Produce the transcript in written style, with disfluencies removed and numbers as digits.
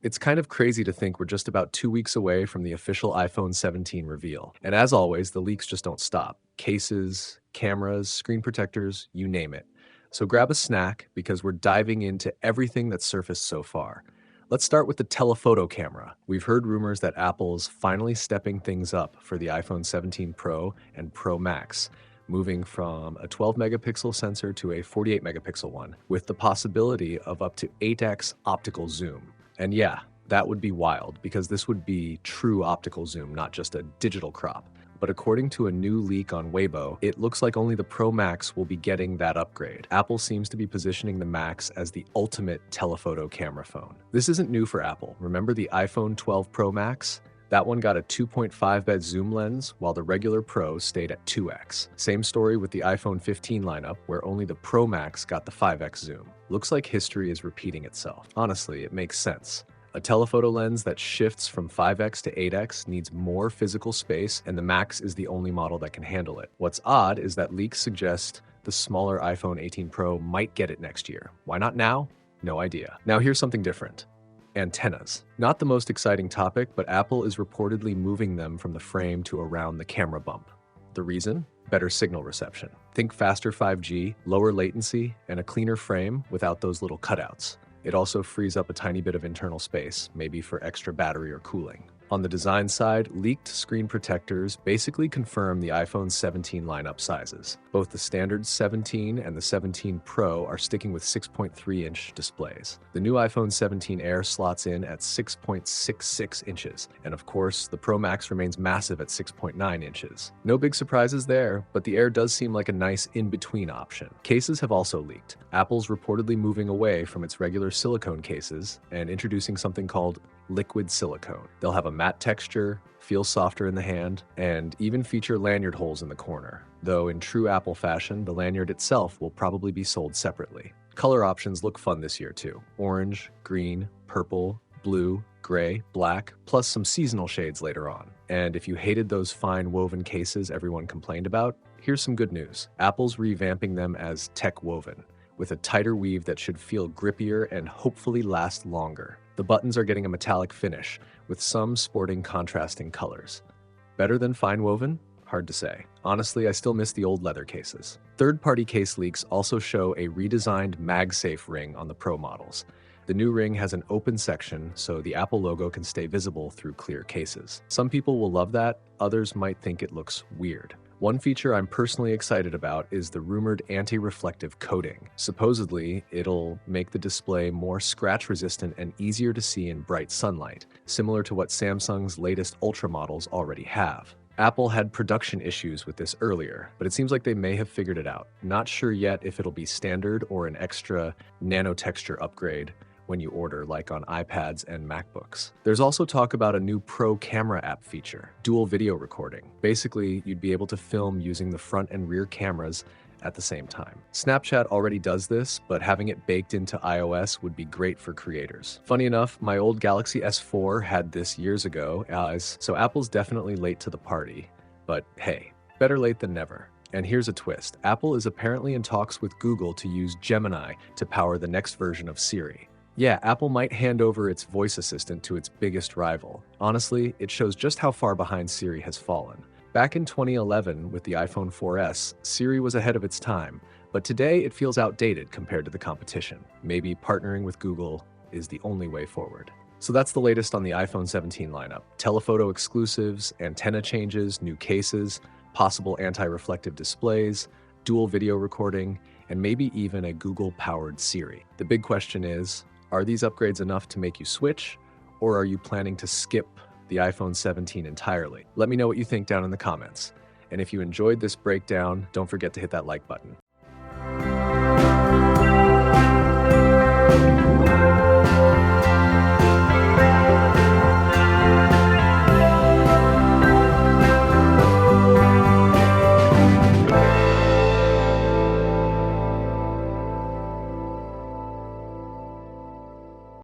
It's kind of crazy to think we're just about 2 weeks away from the official iPhone 17 reveal. And as always, the leaks just don't stop. Cases, cameras, screen protectors, you name it. So grab a snack because we're diving into everything that's surfaced so far. Let's start with the telephoto camera. We've heard rumors that Apple's finally stepping things up for the iPhone 17 Pro and Pro Max, moving from a 12 megapixel sensor to a 48 megapixel one, with the possibility of up to 8x optical zoom. And yeah, that would be wild because this would be true optical zoom, not just a digital crop. But according to a new leak on Weibo, it looks like only the Pro Max will be getting that upgrade. Apple seems to be positioning the Max as the ultimate telephoto camera phone. This isn't new for Apple. Remember the iPhone 12 Pro Max? That one got a 2.5x zoom lens, while the regular Pro stayed at 2x. Same story with the iPhone 15 lineup, where only the Pro Max got the 5x zoom. Looks like history is repeating itself. Honestly, it makes sense. A telephoto lens that shifts from 5x to 8x needs more physical space, and the Max is the only model that can handle it. What's odd is that leaks suggest the smaller iPhone 18 Pro might get it next year. Why not now? No idea. Now here's something different. Antennas. Not the most exciting topic, but Apple is reportedly moving them from the frame to around the camera bump. The reason? Better signal reception. Think faster 5G, lower latency, and a cleaner frame without those little cutouts. It also frees up a tiny bit of internal space, maybe for extra battery or cooling. On the design side, leaked screen protectors basically confirm the iPhone 17 lineup sizes. Both the standard 17 and the 17 Pro are sticking with 6.3-inch displays. The new iPhone 17 Air slots in at 6.66 inches, and of course, the Pro Max remains massive at 6.9 inches. No big surprises there, but the Air does seem like a nice in-between option. Cases have also leaked. Apple's reportedly moving away from its regular silicone cases and introducing something called liquid silicone. They'll have a matte texture, feel softer in the hand, and even feature lanyard holes in the corner. Though in true Apple fashion, the lanyard itself will probably be sold separately. Color options look fun this year too. Orange, green, purple, blue, gray, black, plus some seasonal shades later on. And if you hated those fine woven cases everyone complained about, here's some good news. Apple's revamping them as tech woven, with a tighter weave that should feel grippier and hopefully last longer. The buttons are getting a metallic finish, with some sporting contrasting colors. Better than fine woven? Hard to say. Honestly, I still miss the old leather cases. Third-party case leaks also show a redesigned MagSafe ring on the Pro models. The new ring has an open section, so the Apple logo can stay visible through clear cases. Some people will love that, others might think it looks weird. One feature I'm personally excited about is the rumored anti-reflective coating. Supposedly, it'll make the display more scratch-resistant and easier to see in bright sunlight, similar to what Samsung's latest Ultra models already have. Apple had production issues with this earlier, but it seems like they may have figured it out. Not sure yet if it'll be standard or an extra nanotexture upgrade when you order, like on iPads and MacBooks. There's also talk about a new Pro camera app feature, dual video recording. Basically, you'd be able to film using the front and rear cameras at the same time. Snapchat already does this, but having it baked into iOS would be great for creators. Funny enough, my old Galaxy S4 had this years ago, so Apple's definitely late to the party. But hey, better late than never. And here's a twist. Apple is apparently in talks with Google to use Gemini to power the next version of Siri. Yeah, Apple might hand over its voice assistant to its biggest rival. Honestly, it shows just how far behind Siri has fallen. Back in 2011, with the iPhone 4S, Siri was ahead of its time, but today it feels outdated compared to the competition. Maybe partnering with Google is the only way forward. So that's the latest on the iPhone 17 lineup. Telephoto exclusives, antenna changes, new cases, possible anti-reflective displays, dual video recording, and maybe even a Google-powered Siri. The big question is, are these upgrades enough to make you switch, or are you planning to skip the iPhone 17 entirely? Let me know what you think down in the comments. And if you enjoyed this breakdown, don't forget to hit that like button.